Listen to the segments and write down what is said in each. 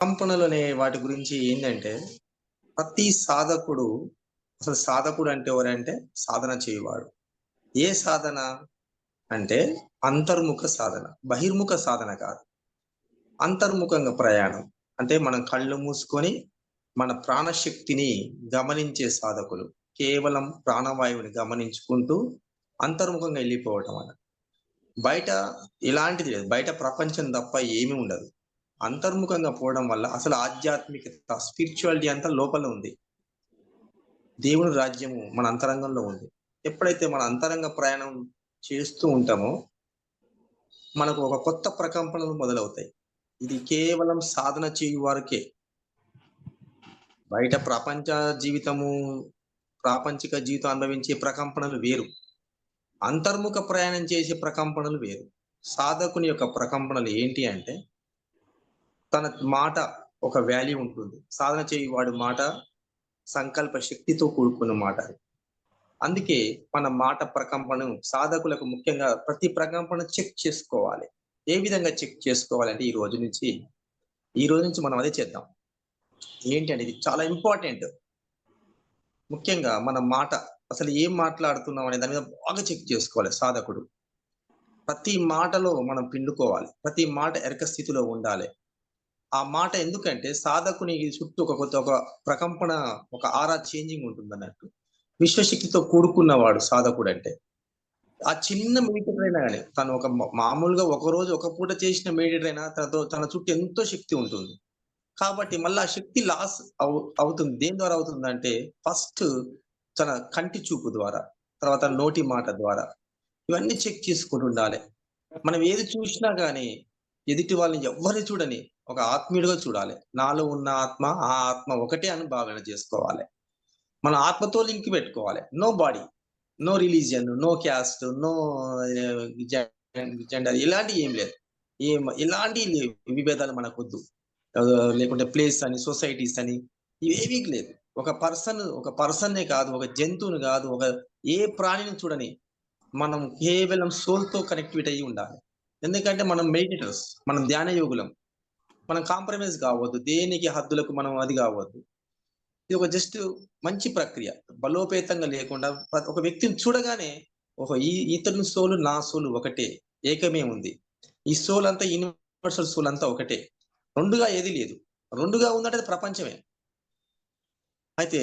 కంపనలు అనే వాటి గురించి ఏంటంటే, ప్రతి సాధకుడు అసలు సాధకుడు అంటే ఎవరంటే సాధన చేయవాడు. ఏ సాధన అంటే అంతర్ముఖ సాధన. బహిర్ముఖ సాధన కాదు. అంతర్ముఖంగా ప్రయాణం. అంటే మనం కళ్ళు మూసుకొని మన ప్రాణశక్తిని గమనించే సాధకులు. కేవలం ప్రాణవాయువుని గమనించుకుంటూ అంతర్ముఖంగా వెళ్ళిపోవటం అన్నమాట. బయట ఇలాంటిది లేదు. బయట ప్రపంచం తప్ప ఏమీ ఉండదు. అంతర్ముఖంగా పోవడం వల్ల అసలు ఆధ్యాత్మికత, స్పిరిచువాలిటీ అంతా లోపల ఉంది. దేవుని రాజ్యము మన అంతరంగంలో ఉంది. ఎప్పుడైతే మన అంతరంగ ప్రయాణం చేస్తూ ఉంటామో, మనకు ఒక కొత్త ప్రకంపనలు మొదలవుతాయి. ఇది కేవలం సాధన చేయు వారికే. బయట ప్రపంచ జీవితము, ప్రాపంచిక జీవితం అనుభవించే ప్రకంపనలు వేరు. అంతర్ముఖ ప్రయాణం చేసే ప్రకంపనలు వేరు. సాధకుని యొక్క ప్రకంపనలు ఏంటి అంటే, తన మాట ఒక వాల్యూ ఉంటుంది. సాధన చేయువాడి మాట సంకల్ప శక్తితో కూడుకున్న మాట అది. అందుకే మన మాట ప్రకంపనం సాధకులకు ముఖ్యంగా ప్రతి ప్రకంపన చెక్ చేసుకోవాలి. ఏ విధంగా చెక్ చేసుకోవాలంటే ఈ రోజు నుంచి మనం అదే చేద్దాం. ఏంటి అంటే ఇది చాలా ఇంపార్టెంట్. ముఖ్యంగా మన మాట అసలు ఏం మాట్లాడుతున్నాం అనే దాని మీద బాగా చెక్ చేసుకోవాలి సాధకుడు. ప్రతి మాటలో మనం పిండుకోవాలి. ప్రతి మాట ఎరక స్థితిలో ఉండాలి. ఆ మాట ఎందుకంటే సాధకుని చుట్టూ ఒక ప్రకంపన, ఒక ఆరా చేంజింగ్ ఉంటుందన్నట్టు. విశ్వశక్తితో కూడుకున్నవాడు సాధకుడంటే. ఆ చిన్న మెడిటేటర్ అయినా గాని, తను ఒక మామూలుగా ఒకరోజు ఒక పూట చేసిన మెడిటేటర్ అయినా తన చుట్టూ ఎంతో శక్తి ఉంటుంది. కాబట్టి మళ్ళా ఆ శక్తి లాస్ అవుతుంది. దేని ద్వారా అవుతుందంటే, ఫస్ట్ తన కంటి చూపు ద్వారా, తర్వాత నోటి మాట ద్వారా. ఇవన్నీ చెక్ చేసుకుంటుండాలి. మనం ఏది చూసినా గాని, ఎదుటి వాళ్ళని ఎవ్వరిని చూడని ఒక ఆత్మీయుడిగా చూడాలి. నాలో ఉన్న ఆత్మ, ఆ ఆత్మ ఒకటే అని భావన చేసుకోవాలి. మన ఆత్మతో లింక్ పెట్టుకోవాలి. No body, no religion, no caste, no gender ఇలాంటివి ఏం లేదు. ఇలాంటి విభేదాలు మనకొద్దు. లేకుంటే ప్లేస్ అని, సొసైటీస్ అని ఇవేమీ లేదు. ఒక పర్సన్నే కాదు, ఒక జంతువుని కాదు, ఏ ప్రాణిని చూడని మనం కేవలం సోల్‌తో కనెక్టివేట్ అయ్యి ఉండాలి. ఎందుకంటే మనం మెడిటేటర్స్, మనం ధ్యాన యోగులం. మనం కాంప్రమైజ్ కావద్దు. దేనికి హద్దులకు మనం అది కావద్దు. ఇది ఒక జస్ట్ మంచి ప్రక్రియ. బలోపేతంగా లేకుండా ఒక వ్యక్తిని చూడగానే ఓహో! ఇతని సోలు, నా సోలు ఒకటే. ఏకమే ఉంది. ఈ సోల్ అంతా యూనివర్సల్ సోల్ అంతా ఒకటే. 2గా ఏది లేదు. 2గా ఉందంటే అది ప్రపంచమే. అయితే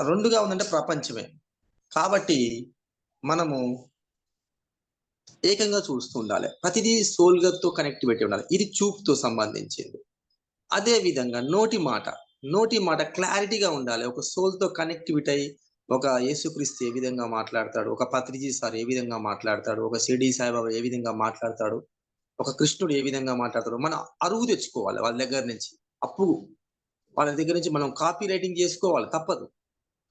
2గా ఉందంటే ప్రపంచమే. కాబట్టి మనము ఏకంగా చూస్తూ ఉండాలి. ప్రతిదీ సోల్‌తో కనెక్టివిటీ ఉండాలి. ఇది చూపుతో సంబంధించింది. అదే విధంగా నోటి మాట క్లారిటీగా ఉండాలి. ఒక సోల్‌తో కనెక్టివిటీ అయ్యి, ఒక యేసుక్రీస్తు ఏ విధంగా మాట్లాడతాడు, ఒక పత్రిజీ సార్ ఏ విధంగా మాట్లాడతాడు, ఒక షిరిడీ సాయిబాబా ఏ విధంగా మాట్లాడతాడు, ఒక కృష్ణుడు ఏ విధంగా మాట్లాడతాడు, మనం అరువు తెచ్చుకోవాలి వాళ్ళ దగ్గర నుంచి. అప్పు వాళ్ళ దగ్గర నుంచి మనం కాపీ రైటింగ్ చేసుకోవాలి తప్పదు.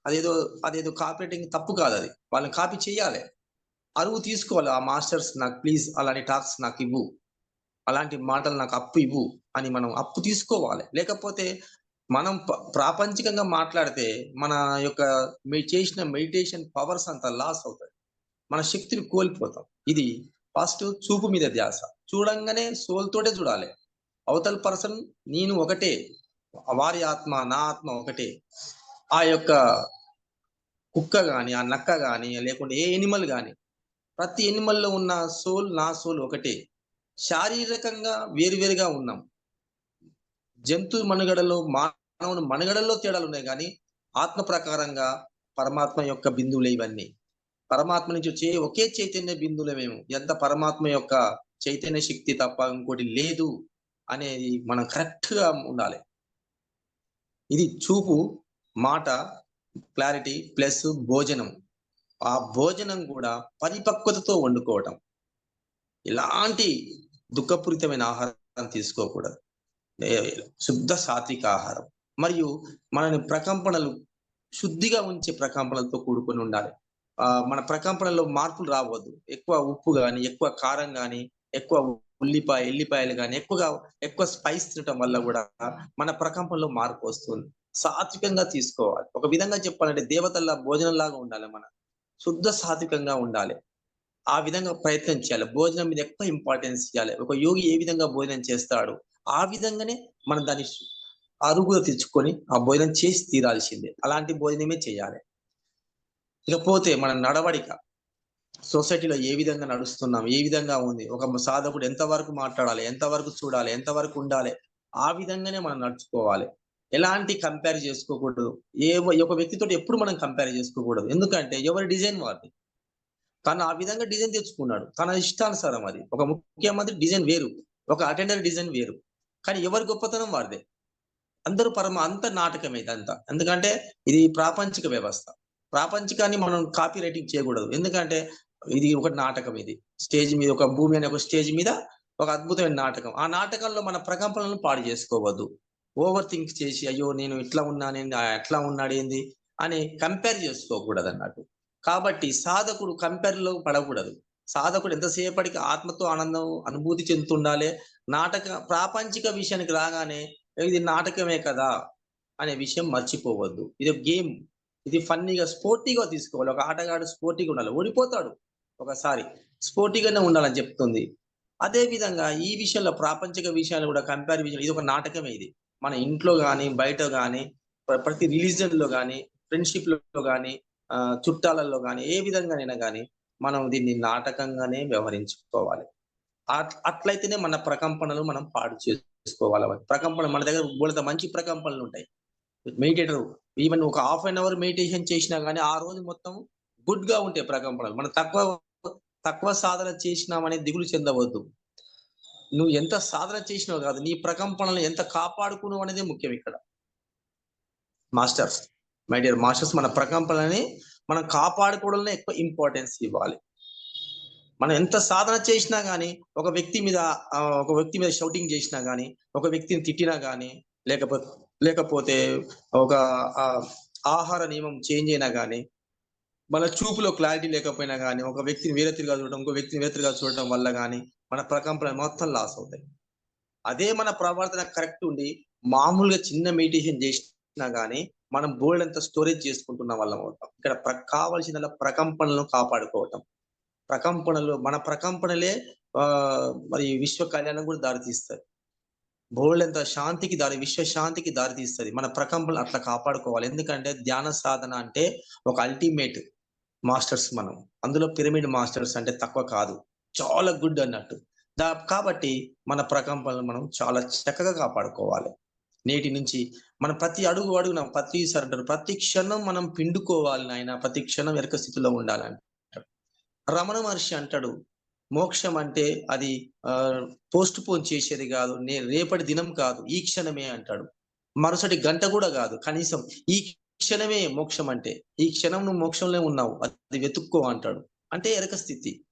అదేదో అదేదో కాపీ రైటింగ్ తప్పు కాదది. వాళ్ళని కాపీ చేయాలి. అరువు తీసుకోవాలి. ఆ మాస్టర్స్ నాకు ప్లీజ్ అలాంటి టాక్స్ నాకివ్వు. అలాంటి మాటలు నాకు అప్పు ఇవ్వు అని మనం అప్పు తీసుకోవాలి. లేకపోతే మనం ప్రాపంచికంగా మాట్లాడితే మన యొక్క చేసిన మెడిటేషన్ పవర్స్ అంతా లాస్ అవుతాయి. మన శక్తిని కోల్పోతాం. ఇది ఫస్ట్ చూపు మీద ధ్యాస. చూడంగానే సోల్ తోటే చూడాలి. అవతల పర్సన్ నేను ఒకటే. వారి ఆత్మ, నా ఆత్మ ఒకటే. ఆ యొక్క కుక్క గాని, ఆ నక్క గాని, లేకుంటే ఏ యానిమల్ గాని, ప్రతి యానిమల్‌లో ఉన్న సోల్, నా సోల్ ఒకటే. శారీరకంగా వేరువేరుగా ఉన్నాం. జంతు మనుగడలో, మానవుని మనుగడలో తేడాలున్నాయి గానీ, ఆత్మ ప్రకారంగా పరమాత్మ యొక్క బిందువులే ఇవన్నీ. పరమాత్మ నుంచి వచ్చే ఒకే చైతన్య బిందువులే మేము. ఎంత పరమాత్మ యొక్క చైతన్య శక్తి తప్ప ఇంకోటి లేదు అనేది మనం కరెక్ట్‌గా ఉండాలి. ఇది చూపు, మాట, క్లారిటీ ప్లస్ భోజనం. ఆ భోజనం గూడా పరిపక్వతతో వండుకోవటం. ఎలాంటి దుఃఖపూరితమైన ఆహారం తీసుకోకూడదు. ఏ శుద్ధ సాత్విక ఆహారం. మరియు మనని ప్రకంపనలు శుద్ధిగా ఉంచే ప్రకంపనలతో కూడుకొని ఉండాలి. మన ప్రకంపనలో మార్పులు రావద్దు. ఎక్కువ ఉప్పు గాని, ఎక్కువ కారం గాని, ఎక్కువ ఎల్లిపాయలు గాని, ఎక్కువ స్పైస్ తినటం వల్ల గూడా మన ప్రకంపనలో మార్పు వస్తుంది. సాత్వికంగా తీసుకోవాలి. ఒక విధంగా చెప్పాలంటే దేవతల భోజనంలాగా ఉండాలి మనం. శుద్ధ సాత్వికంగా ఉండాలి. ఆ విధంగా ప్రయత్నం చేయాలి. భోజనం మీద ఎక్కువ ఇంపార్టెన్స్ ఇయ్యాలి. ఒక యోగి ఏ విధంగా భోజనం చేస్తాడో, ఆ విధంగానే మనం దాన్ని అరుగులో తెచ్చుకొని ఆ భోజనం చేసి తీరాల్సిందే. అలాంటి భోజనమే చేయాలి. ఇకపోతే మన నడవడిక. సొసైటీలో ఏ విధంగా నడుస్తున్నాం? ఏ విధంగా ఉంది? ఒక సాధకుడు ఎంతవరకు మాట్లాడాలి? ఎంతవరకు చూడాలి? ఎంతవరకు ఉండాలి? ఆ విధంగానే మనం నడుచుకోవాలి. ఎలాంటి కంపేర్ చేసుకోకూడదు. ఒక వ్యక్తితోటి ఎప్పుడు మనం కంపేర్ చేసుకోకూడదు. ఎందుకంటే ఎవరి డిజైన్ వారిది. తను ఆ విధంగా డిజైన్ తెచ్చుకున్నాడు. తన ఇష్టానుసారం అది. ఒక ముఖ్యమంత్రి డిజైన్ వేరు. ఒక అటెండర్ డిజైన్ వేరు. కానీ ఎవరి గొప్పతనం వారిదే. అందరూ అంత నాటకమే ఇదంతా. ఎందుకంటే ఇది ప్రాపంచిక వ్యవస్థ. ప్రాపంచికాన్ని మనం కాపీ రైటింగ్ చేయకూడదు. ఎందుకంటే ఇది ఒక నాటకం ఇది. స్టేజ్ మీద ఒక భూమి అనే ఒక స్టేజ్ మీద ఒక అద్భుతమైన నాటకం. ఆ నాటకంలో మన ప్రకంపనలను పాడు చేసుకోవద్దు. ఓవర్ థింక్ చేసి అయ్యో! నేను ఇట్లా ఉన్నానేంది, అట్లా ఉన్నాడేంది అని కంపేర్ చేసుకోకూడదన్నట్టు. కాబట్టి సాధకుడు కంపేర్‌లో పడకూడదు. సాధకుడు ఎంతసేపటికి ఆత్మతో ఆనందం అనుభూతి చెందుతుండాలే. ప్రాపంచిక విషయానికి రాగానే ఇది నాటకమే కదా! అనే విషయం మర్చిపోవద్దు. ఇది ఒక గేమ్. ఇది ఫన్నీగా, స్పోర్టివ్‌గా తీసుకోవాలి. ఒక ఆటగాడు స్పోర్టివ్‌గా ఉండాలి. ఓడిపోతాడు ఒకసారి. స్పోర్టివ్‌గానే ఉండాలని చెప్తుంది. అదే విధంగా ఈ విషయంలో ప్రాపంచిక విషయాలు కూడా కంపేర్ విషయాలు ఇదొక నాటకమే ఇది. మన ఇంట్లో గాని, బయట గాని, ప్రతి రిలీజియన్‌లో గాని, ఫ్రెండ్‌షిప్‌లో గాని, చుట్టాలలో గాని, ఏ విధంగానైనా గాని మనం దీన్ని నాటకంగానే వ్యవహరించుకోవాలి. అట్లయితేనే మన ప్రకంపనలు మనం పాడు చేసుకోవాలి. ప్రకంపన మన దగ్గర బోలెడంత మంచి ప్రకంపనలుంటాయి. మెడిటేటర్ ఈవెన్ ఒక హాఫ్ అన్ అవర్ మెడిటేషన్ చేసినా గాని ఆ రోజు మొత్తం గుడ్‌గా ఉంటాయి ప్రకంపనలు. మనం తక్కువ సాధన చేసినామనే దిగులు చెందవద్దు. నువ్వు ఎంత సాధన చేసినావు కాదు. నీ ప్రకంపనలు ఎంత కాపాడుకున్నావు అనేదే ముఖ్యం ఇక్కడ. మాస్టర్స్, మై డియర్ మాస్టర్స్, మన ప్రకంపనలని మనం కాపాడుకోవడంలో ఎక్కువ ఇంపార్టెన్స్ ఇవ్వాలి. మనం ఎంత సాధన చేసినా గాని, ఒక వ్యక్తి మీద షౌటింగ్ చేసినా గాని, ఒక వ్యక్తిని తిట్టినా గాని, లేకపోతే ఒక ఆహార నియమం చేంజ్ అయినా గాని, మన చూపులో క్లారిటీ లేకపోయినా గాని, ఒక వ్యక్తిని వేరే తిరిగా చూడడం, ఇంకో వ్యక్తిని వేరే తిరిగా చూడటం వల్ల గాని, మన ప్రకంపనలు మొత్తం లాస్ అవుతాయి. అదే మన ప్రవర్తన కరెక్ట్ ఉండి, మామూలుగా చిన్న మెడిటేషన్ చేసినా గాని, మనం బోలెడంత స్టోరేజ్ చేసుకుంటున్న వాళ్ళం అవుతాం. ఇక్కడ కావాల్సిందల్లా ప్రకంపనలను కాపాడుకోవటం. మన ప్రకంపనలే మరి విశ్వ కళ్యాణం కూడా దారితీస్తాయి. బోలెడంత విశ్వ శాంతికి దారితీస్తది. మన ప్రకంపనలు అట్లా కాపాడుకోవాలి. ఎందుకంటే ధ్యాన సాధన అంటే ఒక అల్టిమేట్ మాస్టర్స్ మనం. అందులో పిరమిడ్ మాస్టర్స్ అంటే తక్కువ కాదు. చాలా గుడ్ అన్నట్టు. కాబట్టి మన ప్రకంపనలు మనం చాలా చక్కగా కాపాడుకోవాలి. నేటి నుంచి మనం ప్రతి అడుగు అడుగున ప్రతి క్షణం మనం పిండుకోవాలి నాయన. ప్రతి క్షణం ఎరక స్థితిలో ఉండాలంటాడు. రమణ మహర్షి అంటాడు, మోక్షం అంటే అది పోస్ట్ పోన్ చేసేది కాదు. రేపటి దినం కాదు. ఈ క్షణమే అంటాడు. మరుసటి గంట కూడా కాదు. కనీసం ఈ క్షణమే మోక్షం అంటే. ఈ క్షణం నువ్వు మోక్షంలో ఉన్నావు. అది వెతుక్కో అంటాడు. అంటే ఎరక స్థితి.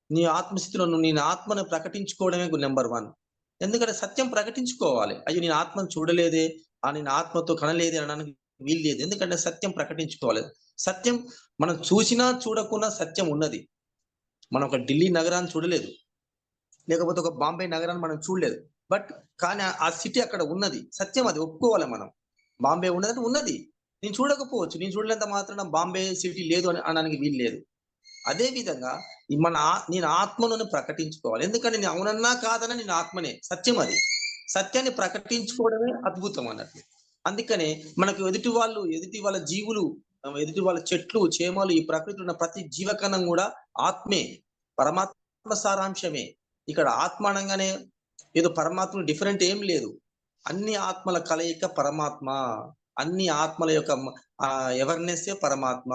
నీ ఆత్మస్థితిలో నువ్వు నీ ఆత్మను ప్రకటించుకోవడమే నంబర్ 1. ఎందుకంటే సత్యం ప్రకటించుకోవాలి. అయ్యో! నేను ఆత్మను చూడలేదే, నేను ఆత్మతో కనలేదే అనడానికి వీలు లేదు. ఎందుకంటే సత్యం ప్రకటించుకోవాలి. సత్యం మనం చూసినా చూడకున్నా సత్యం ఉన్నది. మనం ఒక ఢిల్లీ నగరాన్ని చూడలేదు. లేకపోతే ఒక బాంబే నగరాన్ని మనం చూడలేదు. కానీ ఆ సిటీ అక్కడ ఉన్నది. సత్యం అది ఒప్పుకోవాలి మనం. బాంబే ఉన్నదంటే ఉన్నది. నేను చూడకపోవచ్చు. నేను చూడలేంత మాత్రాన బాంబే సిటీ లేదు అని అనడానికి వీలు లేదు. అదే విధంగా నేను ఆత్మను ప్రకటించుకోవాలి. ఎందుకంటే నేను అవునన్నా కాదన్నా నేను ఆత్మనే. సత్యం అది. సత్యాన్ని ప్రకటించుకోవడమే అద్భుతం అన్నట్లు. అందుకనే మనకు ఎదుటి వాళ్ళ జీవులు, ఎదుటి వాళ్ళ చెట్లు, చేమలు, ఈ ప్రకృతిలో ఉన్న ప్రతి జీవకణం కూడా ఆత్మే. పరమాత్మ సారాంశమే. ఇక్కడ ఆత్మ అనగానే ఏదో పరమాత్మ డిఫరెంట్ ఏం లేదు. అన్ని ఆత్మల కలయిక పరమాత్మ. అన్ని ఆత్మల యొక్క అవేర్‌నెస్సే పరమాత్మ.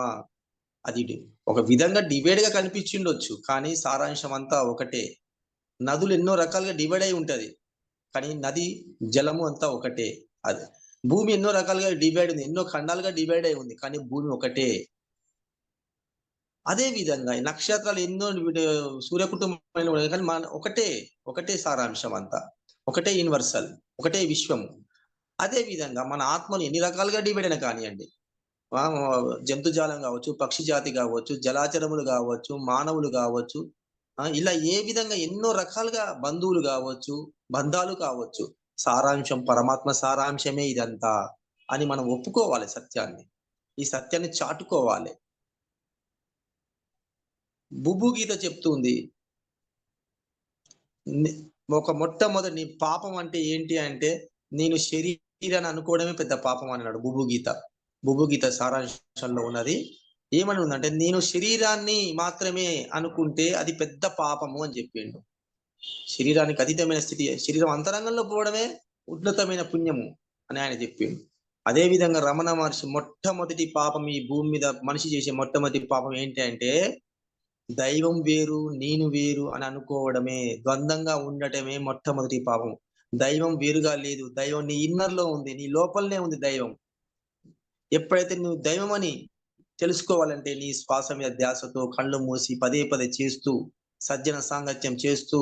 అది ఒక విధంగా డివైడ్‌గా కనిపించిండొచ్చు. కానీ సారాంశం అంతా ఒకటే. నదులు ఎన్నో రకాలుగా డివైడ్ అయి ఉంటది. కానీ నది, జలము అంతా ఒకటే. అది భూమి ఎన్నో రకాలుగా డివైడ్ ఉంది. ఎన్నో ఖండాలుగా డివైడ్ అయి ఉంది. కానీ భూమి ఒకటే. అదే విధంగా ఈ నక్షత్రాలు ఎన్నో సూర్య కుటుంబంలో కానీ ఒకటే సారాంశం అంతా. ఒకటే యూనివర్సల్. ఒకటే విశ్వము. అదే విధంగా మన ఆత్మను ఎన్ని రకాలుగా డివైడ్ అయినా కానియండి. జంతుజాలం కావచ్చు, పక్షి జాతి కావచ్చు, జలాచరములు కావచ్చు, మానవులు కావచ్చు. ఇలా ఏ విధంగా ఎన్నో రకాలుగా బంధువులు కావచ్చు, బంధాలు కావచ్చు. సారాంశం పరమాత్మ సారాంశమే ఇదంతా అని మనం ఒప్పుకోవాలి సత్యాన్ని. ఈ సత్యాన్ని చాటుకోవాలి. బుబ్బు గీత చెప్తుంది ఒక మొట్టమొదటి నీ పాపం అంటే ఏంటి అంటే నేను శరీరాన్ని అనుకోవడమే పెద్ద పాపం అన్నాడు బుబ్బు గీత. బుబ్బు గీత సారాంశంలో ఉన్నది. ఏమని ఉందంటే నేను శరీరాన్ని మాత్రమే అనుకుంటే అది పెద్ద పాపము అని చెప్పిండు. శరీరానికి అతీతమైన స్థితి, శరీరం అంతరంగంలో పోవడమే ఉన్నతమైన పుణ్యము అని ఆయన చెప్పిండు. అదే విధంగా రమణ మహర్షి మొట్టమొదటి పాపం ఈ భూమి మీద మనిషి చేసే మొట్టమొదటి పాపం ఏంటి అంటే దైవం వేరు నేను వేరు అని అనుకోవడమే, ద్వంద్వంగా ఉండటమే మొట్టమొదటి పాపం. దైవం వేరుగా లేదు, దైవం నీ ఇన్నర్ లో ఉంది, నీ లోపలనే ఉంది దైవం. ఎప్పుడైతే నువ్వు దైవం అని తెలుసుకోవాలంటే నీ శ్వాస మీద ధ్యాసతో కళ్ళు మూసి పదే పదే చేస్తూ, సజ్జన సాంగత్యం చేస్తూ,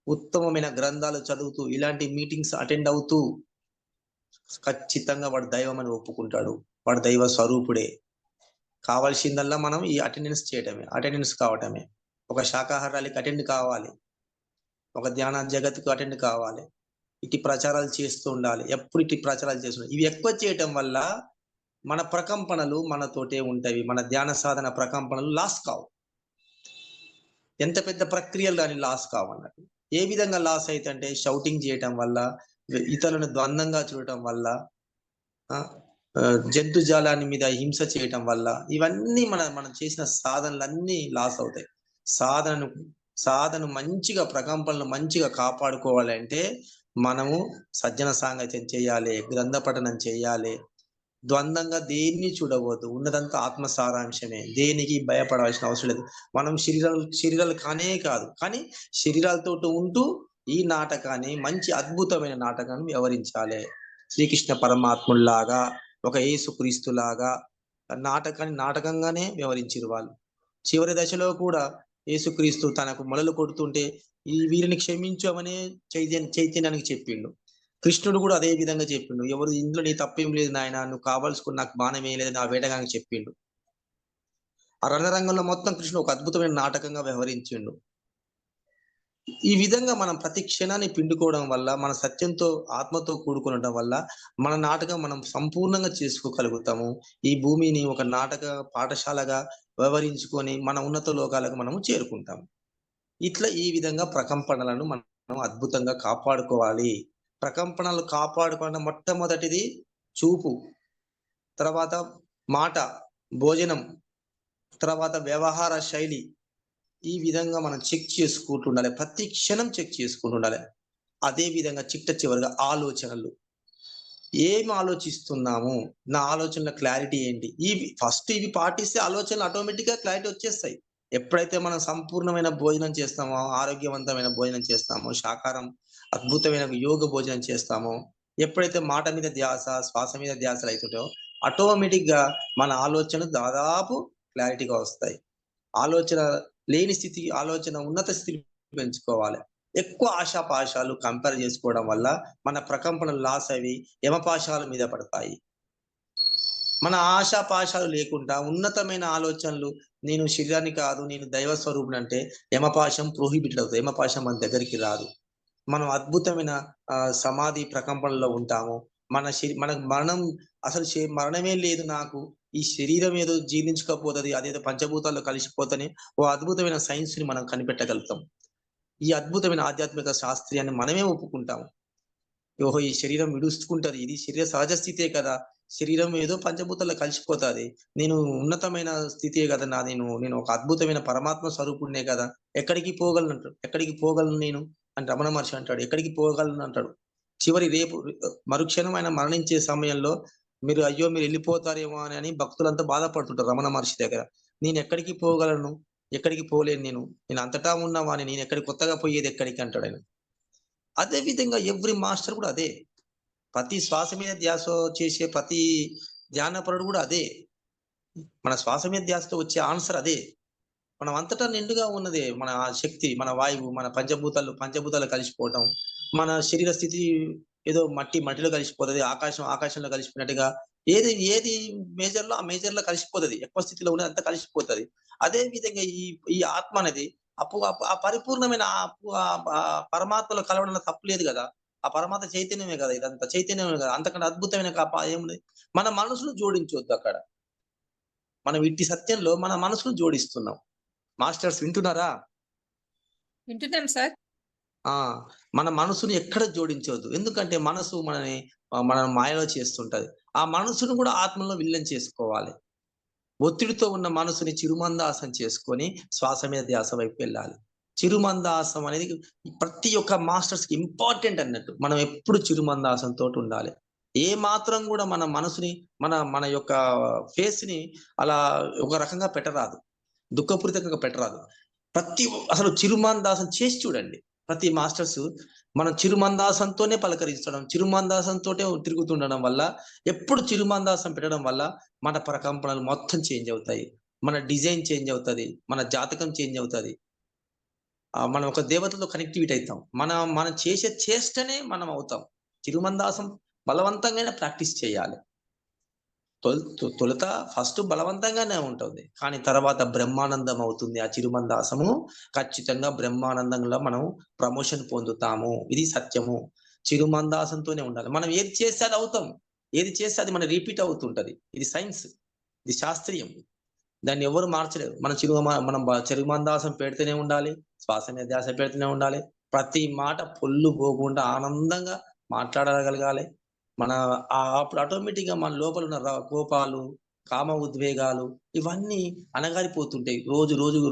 ఉత్తమమైన గ్రంథాలు చదువుతూ, ఇలాంటి మీటింగ్స్ అటెండ్ అవుతూ ఖచ్చితంగా వాడు దైవం అని ఒప్పుకుంటాడు. వాడు దైవ స్వరూపుడే. కావాల్సిందల్లా మనం ఈ అటెండెన్స్ చేయటమే, అటెండెన్స్ కావటమే. ఒక శాకాహారాలకి అటెండ్ కావాలి, ఒక ధ్యాన జగత్తుకు అటెండ్ కావాలి, ఇటు ప్రచారాలు చేస్తూ ఉండాలి. ఎప్పుడు ఇటు ప్రచారాలు చేస్తుండాలి. ఇవి ఎక్కువ చేయటం వల్ల మన ప్రకంపనలు మనతోటే ఉంటాయి. మన ధ్యాన సాధన ప్రకంపనలు లాస్ కావు. ఎంత పెద్ద ప్రక్రియలు దాని లాస్ కావన్నట్టు. ఏ విధంగా లాస్ అయితే షౌటింగ్ చేయటం వల్ల, ఇతరులను ద్వంద్వంగా చూడటం వల్ల, జంతుజాలాన్ని మీద హింస చేయటం వల్ల, ఇవన్నీ మనం చేసిన సాధనలన్నీ లాస్ అవుతాయి. సాధన మంచిగా ప్రకంపనలు మంచిగా కాపాడుకోవాలంటే మనము సజ్జన సాంగత్యం చేయాలి, గ్రంథ పఠనం చేయాలి, ద్వంద్వంగా దేన్ని చూడవద్దు. ఉన్నదంతా ఆత్మ సారాంశమే. దేనికి భయపడాల్సిన అవసరం లేదు. మనం శరీరాలు కానే కాదు, కానీ శరీరాలతో ఉంటూ ఈ నాటకాన్ని మంచి అద్భుతమైన నాటకాన్ని వ్యవహరించాలి. శ్రీకృష్ణ పరమాత్ముల్లాగా, ఒక యేసుక్రీస్తులాగా నాటకాన్ని నాటకంగానే వ్యవహరించారు వాళ్ళు. చివరి దశలో కూడా యేసుక్రీస్తు తనకు మొలలు కొడుతుంటే ఈ వీరిని క్షమించమనే చైతన్యానికి చెప్పిండు. కృష్ణుడు కూడా అదే విధంగా చెప్పిండు. ఎవరు ఇందులో నీ తప్పేం లేదు నాయన, నువ్వు కావాల్సుకుని నాకు బాణం వేయలేదు నా వేటగానికి చెప్పిండు. ఆ రణరంగంలో మొత్తం కృష్ణుడు ఒక అద్భుతమైన నాటకంగా వ్యవహరించిండు. ఈ విధంగా మనం ప్రతి క్షణాన్ని పిండుకోవడం వల్ల, మన సత్యంతో ఆత్మతో కూడుకునడం వల్ల మన నాటకం మనం సంపూర్ణంగా చేసుకోగలుగుతాము. ఈ భూమిని ఒక నాటక పాఠశాలగా వ్యవహరించుకొని మన ఉన్నత లోకాలకు మనము చేరుకుంటాము. ఇట్లా ఈ విధంగా ప్రకంపనలను మనం అద్భుతంగా కాపాడుకోవాలి. ప్రకంపనలు కాపాడుకోవడం మొట్టమొదటిది చూపు, తర్వాత మాట, భోజనం, తర్వాత వ్యవహార శైలి. ఈ విధంగా మనం చెక్ చేసుకుంటూ ఉండాలి. ప్రతి క్షణం చెక్ చేసుకుంటూ ఉండాలి. అదే విధంగా చివరిగా ఆలోచనలు. ఏం ఆలోచిస్తున్నాము, నా ఆలోచనల క్లారిటీ ఏంటి? ఇవి పాటిస్తే ఆలోచనలు ఆటోమేటిక్ గా క్లారిటీ వచ్చేస్తాయి. ఎప్పుడైతే మనం సంపూర్ణమైన భోజనం చేస్తామో, ఆరోగ్యవంతమైన భోజనం చేస్తామో, శాకాహారం అద్భుతమైన యోగ భోజనం చేస్తామో, ఎప్పుడైతే మాట మీద ధ్యాస, శ్వాస మీద ధ్యాసలు అవుతుంటో ఆటోమేటిక్ గా మన ఆలోచనలు దాదాపు క్లారిటీగా వస్తాయి. ఆలోచన లేని స్థితి, ఆలోచన ఉన్నత స్థితి పెంచుకోవాలి. ఎక్కువ ఆశాపాశాలు కంపేర్ చేసుకోవడం వల్ల మన ప్రకంపనలు లాస్ అవి యమపాశాల మీద పడతాయి. మన ఆశాపాశాలు లేకుండా ఉన్నతమైన ఆలోచనలు, నేను శరీరాన్ని కాదు, నేను దైవ స్వరూపుని అంటే యమపాశం ప్రోహిబిటెడ్ అవుతుంది. యమపాశం మన దగ్గరికి రాదు. మనం అద్భుతమైన సమాధి ప్రకంపనలో ఉంటాము. మనకు మరణం, అసలు మరణమే లేదు నాకు, ఈ శరీరం ఏదో జీర్ణించకపోతుంది, అదేదో పంచభూతాల్లో కలిసిపోతని ఓ అద్భుతమైన సైన్స్ ని మనం కనిపెట్టగలుగుతాం. ఈ అద్భుతమైన ఆధ్యాత్మిక శాస్త్రీయాన్ని మనమే ఒప్పుకుంటాం. ఓహో, ఈ శరీరం విడుచుకుంటది, ఇది శరీర సహజ స్థితే కదా, శరీరం ఏదో పంచభూతాల్లో కలిసిపోతాది, నేను ఉన్నతమైన స్థితే కదా నేను ఒక అద్భుతమైన పరమాత్మ స్వరూపుడినే కదా, ఎక్కడికి పోగలను అంటాడు. ఎక్కడికి పోగలను నేను అని రమణ మహర్షి అంటాడు. ఎక్కడికి పోగలను అంటాడు. రేపు మరుక్షణం ఆయన మరణించే సమయంలో మీరు వెళ్ళిపోతారేమో అని భక్తులంతా బాధపడుతుంటారు రమణ మహర్షి దగ్గర. నేను ఎక్కడికి పోగలను, ఎక్కడికి పోలేను, నేను అంతటా ఉన్నవాని, నేను ఎక్కడికి కొత్తగా పోయేది ఎక్కడికి అంటాడు ఆయన. అదే విధంగా ఎవ్రీ మాస్టర్ కూడా అదే. ప్రతి శ్వాస మీద ధ్యాస చేసే ప్రతి ధ్యానపరుడు కూడా అదే. మన శ్వాస మీద ధ్యాసతో వచ్చే ఆన్సర్ అదే. మనం అంతటా నిండుగా ఉన్నదే మన శక్తి, మన వాయువు, మన పంచభూతాలు కలిసిపోవటం, మన శరీర స్థితి ఏదో మట్టిలో కలిసిపోతుంది, ఆకాశంలో కలిసిపోయినట్టుగా ఏది మేజర్ లో ఆ మేజర్ లో కలిసిపోతుంది, ఎక్కువ స్థితిలో ఉన్నది అంతా కలిసిపోతుంది. అదే విధంగా ఈ ఆత్మ అనేది ఆ పరిపూర్ణమైన పరమాత్మలో కలవడంలో తప్పు లేదు కదా. ఆ పరమాత్మ చైతన్యమే కదా, ఇదంతా చైతన్యమే కదా. అంతకంటే అద్భుతమైన ఏముంది? మన మనసును జోడించవద్దు అక్కడ. మనం ఇట్టి సత్యంలో మన మనసును జోడిస్తున్నాం. మాస్టర్స్ వింటున్నారా? వింటున్నాం సార్. మన మనసుని ఎక్కడ జోడించవద్దు. ఎందుకంటే మనసు మన మాయలో చేస్తుంటది. ఆ మనసును కూడా ఆత్మలో విలీనం చేసుకోవాలి. ఒత్తిడితో ఉన్న మనసుని చిరుమందాసం చేసుకొని శ్వాస మీద ధ్యాస వైపు వెళ్ళాలి. చిరుమందాసం అనేది ప్రతి ఒక్క మాస్టర్స్‌కి ఇంపార్టెంట్ అన్నట్టు. మనం ఎప్పుడు చిరుమందాసంతోటి ఉండాలి. ఏ మాత్రం కూడా మన మనసుని మన యొక్క ఫేస్‌ని అలా ఒక రకంగా పెట్టరాదు. దుఃఖపూరితంగా పెట్టరాదు. అసలు చిరుమందాసం చేసి చూడండి. ప్రతి మాస్టర్స్ మనం చిరుమందాసంతోనే పలకరించడం, చిరుమందాసంతోటే తిరుగుతుండడం వల్ల, ఎప్పుడు చిరుమందాసం పెట్టడం వల్ల మన ప్రకంపనలు మొత్తం చేంజ్ అవుతాయి. మన డిజైన్ చేంజ్ అవుతది. మన జాతకం చేంజ్ అవుతది. మనం ఒక దేవతతో కనెక్టివిటీ అయితాం. మనం చేసే చేష్టనే మనం అవుతాం. చిరుమందాసం బలవంతంగానే ప్రాక్టీస్ చేయాలి. తొలుత ఫస్ట్ బలవంతంగానే ఉంటుంది. కానీ తర్వాత బ్రహ్మానందం అవుతుంది. ఆ చిరుమందాసము ఖచ్చితంగా బ్రహ్మానందంలో మనం ప్రమోషన్ పొందుతాము. ఇది సత్యము. చిరుమందాసంతోనే ఉండాలి. మనం ఏది చేస్తే అది అవుతాం. ఏది చేస్తే అది మన రిపీట్ అవుతుంటది. ఇది సైన్స్. ఇది శాస్త్రీయం. దాన్ని ఎవరు మార్చలేరు. మనం చిరుమందాసం పెడుతూనే ఉండాలి. శ్వాస మీద ధ్యాస పెడుతూనే ఉండాలి. ప్రతి మాట పొల్లు పోకుండా ఆనందంగా మాట్లాడగలగాలి. అప్పుడు ఆటోమేటిక్‌గా మన లోపల ఉన్న కోపాలు, కామ ఉద్వేగాలు ఇవన్నీ అణగారిపోతుంటాయి.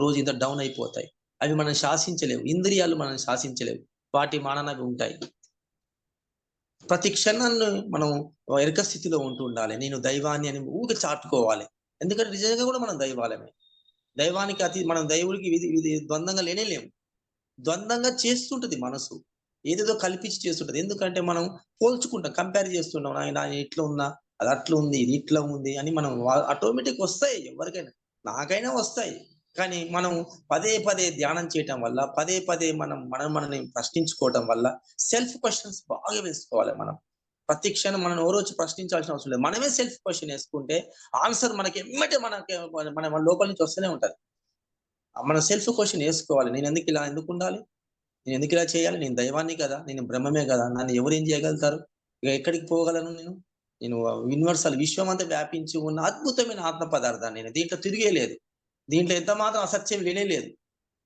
రోజు ఇంత డౌన్ అయిపోతాయి. అవి మనం శాసించలేవు. ఇంద్రియాలు మనం శాసించలేవు. వాటి మానాన అవి ఉంటాయి. ప్రతి క్షణాన్ని మనం ఎరుక స్థితిలో ఉంటూ ఉండాలి. నేను దైవాన్ని అని ఊకె చాటుకోవాలి. ఎందుకంటే నిజంగా కూడా మనం దైవాలమే. దైవానికి మనం దేవుడికి ఇది ద్వందంగా లేము. ద్వందంగా చేస్తుంటది మనసు. ఏదేదో కల్పించి చేస్తుంటది. ఎందుకంటే మనం పోల్చుకుంటాం, కంపేర్ చేస్తున్నాం. ఆయన ఇట్లా ఉన్నా, అది అట్లా ఉంది, ఇది ఇట్లా ఉంది అని మనం ఆటోమేటిక్ వస్తాయి ఎవరికైనా. నాకైనా వస్తాయి. కానీ మనం పదే ధ్యానం చేయటం వల్ల, పదే మనల్ని ప్రశ్నించుకోవటం వల్ల సెల్ఫ్ క్వెషన్స్ బాగా వేసుకోవాలి మనం. ప్రతి క్షణం మనం ఎవరో వచ్చి ప్రశ్నించాల్సిన అవసరం లేదు. మనమే సెల్ఫ్ క్వెషన్ వేసుకుంటే ఆన్సర్ మనకి ఎమ్మటే మన లోపల నుంచి వస్తూనే ఉంటది. మనం సెల్ఫ్ క్వెషన్ వేసుకోవాలి. ఎందుకు ఉండాలి? నేను ఎందుకు ఇలా చేయాలి? నేను దైవాన్ని కదా! నేను బ్రహ్మమే కదా! నన్ను ఎవరేం చేయగలుగుతారు? ఇక ఎక్కడికి పోగలను నేను? నేను యూనివర్సల్ విశ్వమంతా వ్యాపించి ఉన్న అద్భుతమైన ఆత్మ పదార్థాన్ని నేను. దీంట్లో తిరిగే లేదు. దీంట్లో ఎంత మాత్రం అసత్యం లేదు.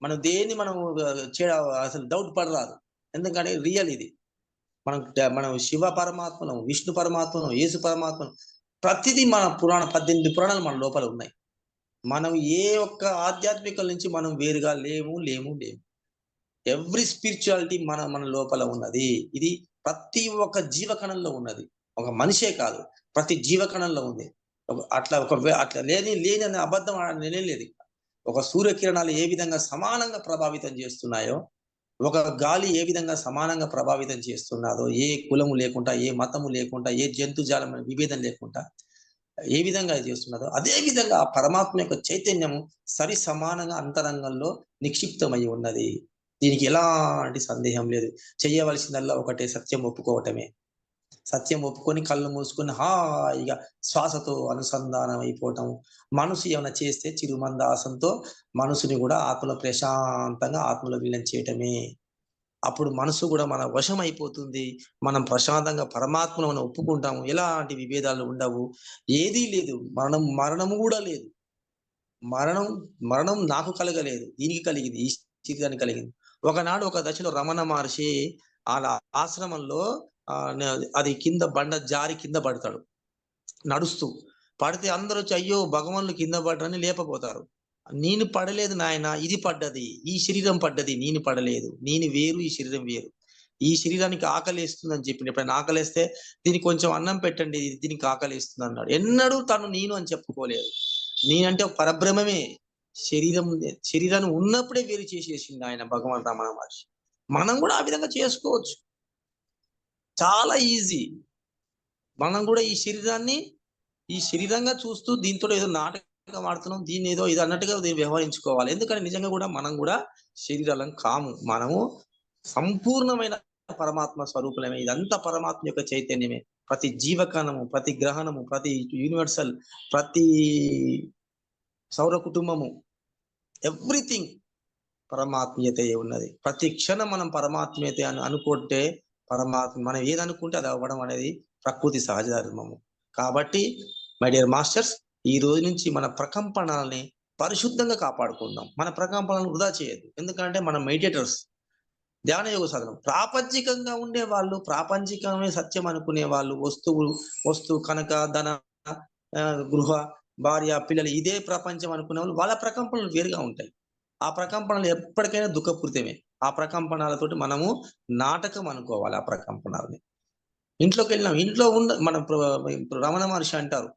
మనం దేన్ని అసలు డౌట్ పడరాదు. ఎందుకంటే రియల్ ఇది. మనం శివ పరమాత్మను, విష్ణు పరమాత్మను, యేసు పరమాత్మను ప్రతిదీ మన 18 పురాణాలు మన లోపల ఉన్నాయి. మనం ఏ ఒక్క ఆధ్యాత్మికల నుంచి మనం వేరుగా లేము. ఎవ్రీ స్పిరిచువాలిటీ మన లోపల ఉన్నది. ఇది ప్రతి ఒక్క జీవకణంలో ఉన్నది. ఒక మనిషే కాదు, ప్రతి జీవకణంలో ఉంది. అట్లా లేని అనే అబద్ధం ఆడనే లేదు. ఒక సూర్యకిరణాలు ఏ విధంగా సమానంగా ప్రభావితం చేస్తున్నాయో, ఒక గాలి ఏ విధంగా సమానంగా ప్రభావితం చేస్తున్నదో, ఏ కులము లేకుండా, ఏ మతము లేకుండా, ఏ జంతుజాలం విభేదం లేకుండా ఏ విధంగా చేస్తున్నదో, అదే విధంగా ఆ పరమాత్మ యొక్క చైతన్యము సరి సమానంగా అంతరంగంలో నిక్షిప్తమై ఉన్నది. దీనికి ఎలాంటి సందేహం లేదు. చేయవలసిందల్లా ఒకటే, సత్యం ఒప్పుకోవటమే. సత్యం ఒప్పుకొని కళ్ళు మూసుకొని హాయిగా శ్వాసతో అనుసంధానం అయిపోవటం. మనసు ఏమైనా చేస్తే చిరుమందాసంతో మనసుని కూడా ఆత్మలో ప్రశాంతంగా ఆత్మలో విలీనం చేయటమే. అప్పుడు మనసు కూడా మన వశం అయిపోతుంది. మనం ప్రశాంతంగా పరమాత్మను మనం ఒప్పుకుంటాము. ఎలాంటి విభేదాలు ఉండవు. ఏదీ లేదు. మరణము కూడా లేదు. మరణం నాకు కలగలేదు. దీనికి కలిగింది. ఈ శరీరానికి కలిగింది. ఒకనాడు ఒక దశలో రమణ మహర్షి ఆళ్ళ ఆశ్రమంలో అది బండ జారి కింద పడతాడు నడుస్తూ. పడితే అందరొచ్చి అయ్యో! భగవానులు కింద పడ్డరని లేపబోతారు. నేను పడలేదు నాయన, ఇది పడ్డది. ఈ శరీరం పడ్డది. నేను పడలేదు. నేను వేరు, ఈ శరీరం వేరు. ఈ శరీరానికి ఆకలేస్తుందని చెప్పిండు. ఎప్పుడైనా ఆకలేస్తే దీనికి కొంచెం అన్నం పెట్టండి, దీనికి ఆకలేస్తుంది అన్నాడు. ఎన్నడూ తను నేను అని చెప్పుకోలేదు. నేనంటే ఒక పరబ్రహ్మమే. శరీరాన్ని ఉన్నప్పుడే వేరు చేసేసిండు ఆయన భగవాన్ రమణ మహర్షి. మనం కూడా ఆ విధంగా చేసుకోవచ్చు. చాలా ఈజీ. మనం కూడా ఈ శరీరంగా చూస్తూ దీంతో ఏదో నాటకం ఆడుతున్నాం, దీన్ని ఏదో ఇది అన్నట్టుగా వ్యవహరించుకోవాలి. ఎందుకంటే నిజంగా కూడా మనం కూడా శరీరాలం కాము. మనము సంపూర్ణమైన పరమాత్మ స్వరూపులమే. ఇదంతా పరమాత్మ యొక్క చైతన్యమే. ప్రతి జీవకణము, ప్రతి గ్రహణము, ప్రతి యూనివర్సల్, ప్రతి సౌర కుటుంబము, ఎవ్రీథింగ్ పరమాత్మీయతే ఉన్నది. ప్రతి క్షణం మనం పరమాత్మీయతే అని అనుకుంటే మనం ఏదనుకుంటే అది అవ్వడం అనేది ప్రకృతి సహజ ధర్మము. కాబట్టి మై డియర్ మాస్టర్స్, ఈ రోజు నుంచి మన ప్రకంపనల్ని పరిశుద్ధంగా కాపాడుకుందాం. మన ప్రకంపనలను వృధా చేయొద్దు. ఎందుకంటే మనం మెడిటేటర్స్, ధ్యాన యోగ సాధనం. ప్రాపంచికంగా ఉండే వాళ్ళు, ప్రాపంచికమే సత్యం అనుకునే వాళ్ళు, వస్తు కనక ధన, గృహ, భార్య, పిల్లలు ఇదే ప్రపంచం అనుకునే వాళ్ళు, వాళ్ళ ప్రకంపనలు వేరుగా ఉంటాయి. ఆ ప్రకంపనలు ఎప్పటికైనా దుఃఖపూరితమే. ఆ ప్రకంపనాలతోటి మనము నాటకం అనుకోవాలి. ఆ ప్రకంపనాలని ఇంట్లోకి వెళ్ళినాం, ఇంట్లో ఇప్పుడు రమణ మహర్షి అంటారు,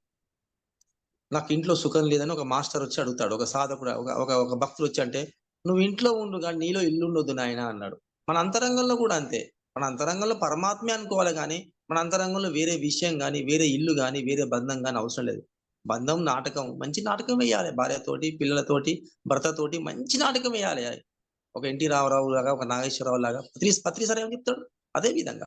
నాకు ఇంట్లో సుఖం లేదని ఒక మాస్టర్ వచ్చి అడుగుతాడు, ఒక సాధకుడు, ఒక భక్తుడు వచ్చి అంటే, నువ్వు ఇంట్లో ఉండు కానీ నీలో ఇల్లు ఉండొద్దు నాయన అన్నాడు. మన అంతరంగంలో కూడా అంతే. మన అంతరంగంలో పరమాత్మే అనుకోవాలి కానీ మన అంతరంగంలో వేరే విషయం కానీ, వేరే ఇల్లు కానీ, వేరే బంధం కానీ అవసరం లేదు. బంధం నాటకం, మంచి నాటకం వేయాలి. భార్యతోటి, పిల్లలతోటి, భర్తతోటి మంచి నాటకం వేయాలి. ఒక ఎన్టీ రామారావు లాగా, ఒక నాగేశ్వరరావు లాగా. పత్రిసారి ఏమని చెప్తాడు? అదే విధంగా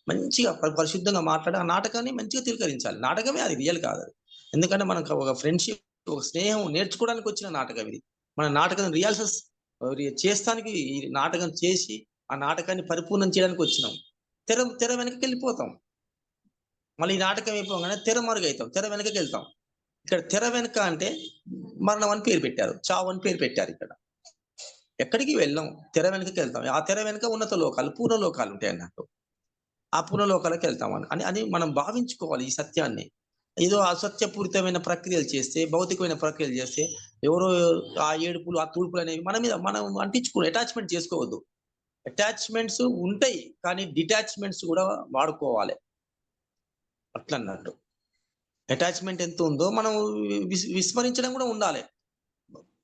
మంచిగా పరిశుద్ధంగా మాట్లాడి ఆ నాటకాన్ని మంచిగా తిలకరించాలి. నాటకమే, అది రియల్ కాదు అది. ఎందుకంటే మనం ఒక ఫ్రెండ్షిప్, ఒక స్నేహం నేర్చుకోవడానికి వచ్చిన నాటకం ఇది. మన నాటకం రిహార్సల్స్ చేస్తానికి, ఈ నాటకం చేసి ఆ నాటకాన్ని పరిపూర్ణం చేయడానికి వచ్చినాం. తెర వెనకకి వెళ్ళిపోతాం. మళ్ళీ ఈ నాటకం అయిపోగానే తెర మరుగైతాం, తెర వెనకకి వెళ్తాం. ఇక్కడ తెర వెనక అంటే మరణం అని పేరు పెట్టారు, చావు అని పేరు పెట్టారు. ఇక్కడ ఎక్కడికి వెళ్ళాం, తెర వెనకకి వెళ్తాం. ఆ తెర వెనక ఉన్నత లోకాలు, పూర్ణ లోకాలు ఉంటాయి అన్నట్టు. ఆ పునలోకాలకు వెళ్తామని అని మనం భావించుకోవాలి ఈ సత్యాన్ని. ఏదో అసత్యపూరితమైన ప్రక్రియలు చేస్తే, భౌతికమైన ప్రక్రియలు చేస్తే, ఎవరో ఆ ఏడుపులు, ఆ తూర్పులు అనేవి మన మీద మనం అటాచ్మెంట్ చేసుకోవద్దు. అటాచ్మెంట్స్ ఉంటాయి కానీ డిటాచ్మెంట్స్ కూడా వాడుకోవాలి. అట్లా అన్నట్టు అటాచ్మెంట్ ఎంత ఉందో మనం విస్మరించడం కూడా ఉండాలి.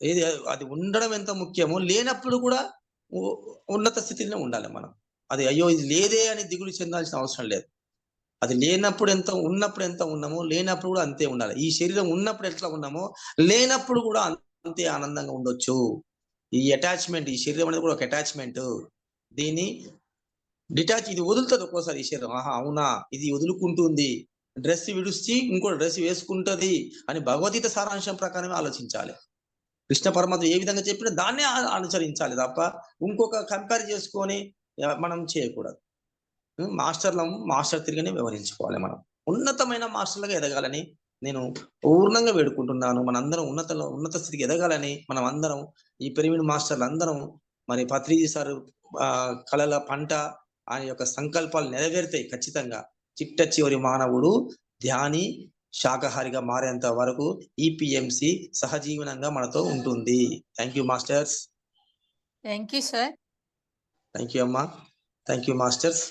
ఏది అది ఉండడం ఎంత ముఖ్యమో, లేనప్పుడు కూడా ఉన్నత స్థితిలో ఉండాలి మనం. అది అయ్యో ఇది లేదే అని దిగులు చెందాల్సిన అవసరం లేదు. అది లేనప్పుడు ఉన్నప్పుడు ఎంత ఉన్నామో, లేనప్పుడు కూడా అంతే ఉండాలి. ఈ శరీరం ఉన్నప్పుడు ఎట్లా ఉన్నామో, లేనప్పుడు కూడా అంతే ఆనందంగా ఉండొచ్చు. ఈ అటాచ్మెంట్, ఈ శరీరం అనేది కూడా ఒక అటాచ్మెంట్. దీన్ని ఇది వదులుతుంది ఒక్కోసారి. ఈ శరీరం ఆహా అవునా ఇది వదులుకుంటుంది, డ్రెస్ విడిచి ఇంకో డ్రెస్ వేసుకుంటది అని భగవద్గీత సారాంశం ప్రకారమే ఆలోచించాలి. కృష్ణ పరమాత్మ ఏ విధంగా చెప్పినా దాన్నే అనుసరించాలి తప్ప ఇంకొక కంపేర్ చేసుకొని మనం చేయకూడదు. మాస్టర్ తిరిగినే వ్యవహరించుకోవాలి. మనం ఉన్నతమైన మాస్టర్లుగా ఎదగాలని నేను పూర్ణంగా వేడుకుంటున్నాను. మనందరం ఉన్నత స్థితికి ఎదగాలని మనం అందరం, ఈ పిరమిడ్ మాస్టర్లు అందరం, మరి పత్రిజీ సార్ కళల పంట ఆయన యొక్క సంకల్పాలు నెరవేరుతాయి ఖచ్చితంగా. చిట్ట చివరి మానవుడు ధ్యాని, శాకాహారిగా మారేంత వరకు ఈపీఎంసి సహజీవనంగా మనతో ఉంటుంది. Thank you masters. Thank you sir. Thank you అమ్మా. Thank you masters.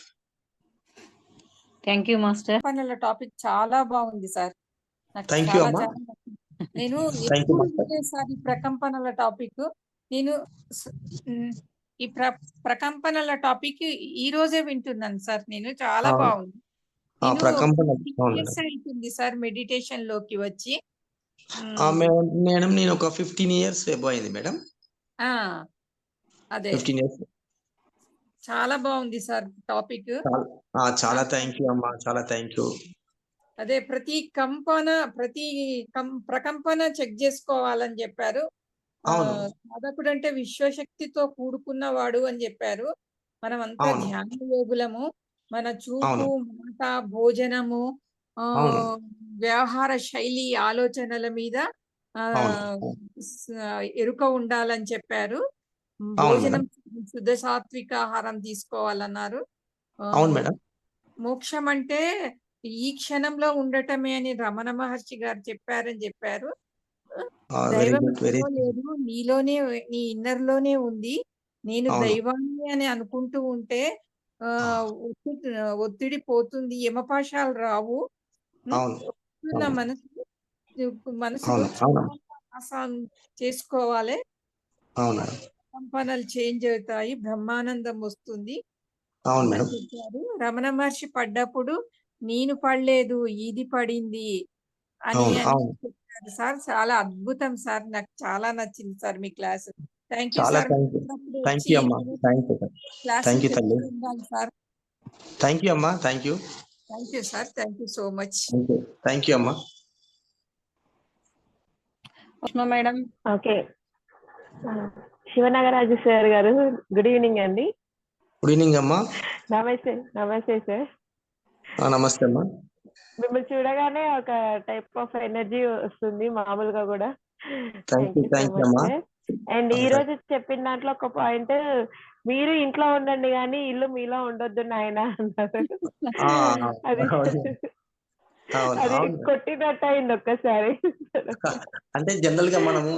Thank you master. ప్రకంపనల టాపిక్ చాలా బాగుంది సార్. నాకు థ్యాంక్ యూ చాలా అమ్మా. నేను థ్యాంక్ యూ ఎప్పుడు మాస్టర్. వినేసారి ప్రకంపనల టాపిక్. నేను ఈ ప్రకంపనల టాపిక్ ఈ రోజే వింటున్నాను సార్. నేను చాలా బాగుంది. అవుతుంది సార్ మెడిటేషన్ లోకి వచ్చి. మేడం నేను ఒక 15 years అయింది మేడం. అదే 15 years. చాలా బాగుంది సార్ టాపిక్. చాలా థ్యాంక్ యూ అమ్మా, చాలా థ్యాంక్ యూ. అదే ప్రతి ప్రకంపన చెక్ చేసుకోవాలని చెప్పారు. సాధకుడు అంటే విశ్వశక్తితో కూడుకున్నవాడు అని చెప్పారు. మనం అంతా ధ్యాన యోగులము. మన చూపు, మాట, భోజనము, వ్యవహార శైలి, ఆలోచనల మీద ఎరుక ఉండాలని చెప్పారు. భోజనం శుద్ధ సాత్విక ఆహారం తీసుకోవాలన్నారు. మోక్షం అంటే ఈ క్షణంలో ఉండటమే అని రమణ మహర్షి గారు చెప్పారని చెప్పారు. దైవం లేదు, నీలోనే, నీ ఇన్నర్ లోనే ఉంది. నేను దైవాన్ని అని అనుకుంటూ ఉంటే ఒత్తిడి పోతుంది, యమపాశాలు రావు. మనసులో చేసుకోవాలి. కంపనలు చేంజ్ అవుతాయి, బ్రహ్మానందం వస్తుంది. రమణ మహర్షి పడ్డప్పుడు నేను పడలేదు, ఇది పడింది అని చెప్పారు సార్. చాలా అద్భుతం సార్. నాకు చాలా నచ్చింది sir me class. Thank you sir. Thank you అమ్మా. థ్యాంక్ యూ అమ్మా. Thank you sir. Thank you so much. Thank you అమ్మా. మేడం. ఓకే, శివనాగరాజు సార్ గారు, గుడ్ ఈవినింగ్ అండి. గుడ్ ఈవినింగ్ అమ్మా. నమస్తే సార్. నమస్తే అమ్మా. మిమ్మల్ని చూడగానే ఒక టైప్ ఆఫ్ ఎనర్జీ వస్తుంది మామూలుగా కూడా. Thank thank you you so thank you much అమ్మా. సార్. అండ్ ఈ రోజు చెప్పిన దాంట్లో ఒక పాయింట్, మీరు ఇంట్లో ఉండండి కానీ ఇల్లు మీలో ఉండొద్దు నాయన అన్నారు. ఆ, అది అవును అవును అది అవును. కొట్టినట్టు అయింది ఒక్కసారి. అంటే జనరల్ గా మనము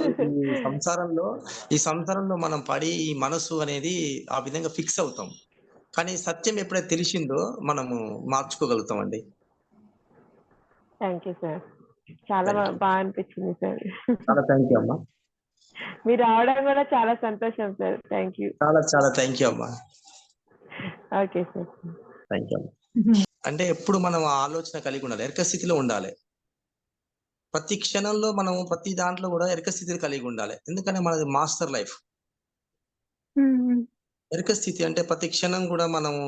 ఈ సంసారంలో మనం పడి ఈ మనసు అనేది ఆ విధంగా ఫిక్స్ అవుతాం. కానీ సత్యం ఎప్పుడైతే తెలిసిందో మనము మార్చుకోగలుగుతాం అండి. Thank you sir. చాలా థ్యాంక్ యూ. బాగా అనిపించింది సార్. చాలా థ్యాంక్ యూ అమ్మా. మీరు రావడం కూడా చాలా సంతోషం సార్. Thank you. చాలా చాలా థ్యాంక్ యూ అమ్మా. Okay sir. థ్యాంక్ యూ అమ్మా. అంటే ఎప్పుడు మనం ఆ ఆలోచన కలిగి ఉండాలి, ఎరక స్థితిలో ఉండాలి. ప్రతి క్షణంలో మనం ప్రతి దాంట్లో కూడా ఎరక స్థితిని కలిగి ఉండాలి. ఎందుకంటే మనది మాస్టర్ లైఫ్. ఎరక స్థితి అంటే ప్రతి క్షణం కూడా మనము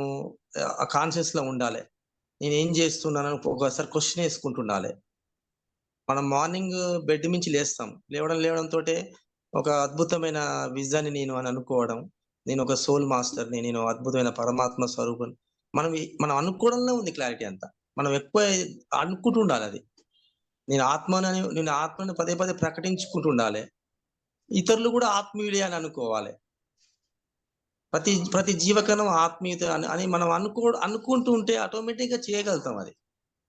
ఆ కాన్షియస్ లో ఉండాలి. నేను ఏం చేస్తున్నాను ఒకసారి క్వశ్చన్ వేసుకుంటుండాలి. మనం మార్నింగ్ బెడ్ నుంచి లేస్తాం, లేవడం తోటే ఒక అద్భుతమైన విజన్ని నేను అని అనుకోవడం, నేను ఒక సోల్ మాస్టర్ని, నేను అద్భుతమైన పరమాత్మ స్వరూపం. మనం అనుకోవడంలో ఉంది క్లారిటీ అంతా. మనం ఎక్కువ అనుకుంటూ ఉండాలి అది. నేను ఆత్మని పదే పదే ప్రకటించుకుంటూ ఉండాలి. ఇతరులు కూడా ఆత్మీయులే అని అనుకోవాలి. ప్రతి జీవకణం ఆత్మీయత అని మనం అనుకుంటూ ఉంటే ఆటోమేటిక్ గా చేయగలుగుతాం అది.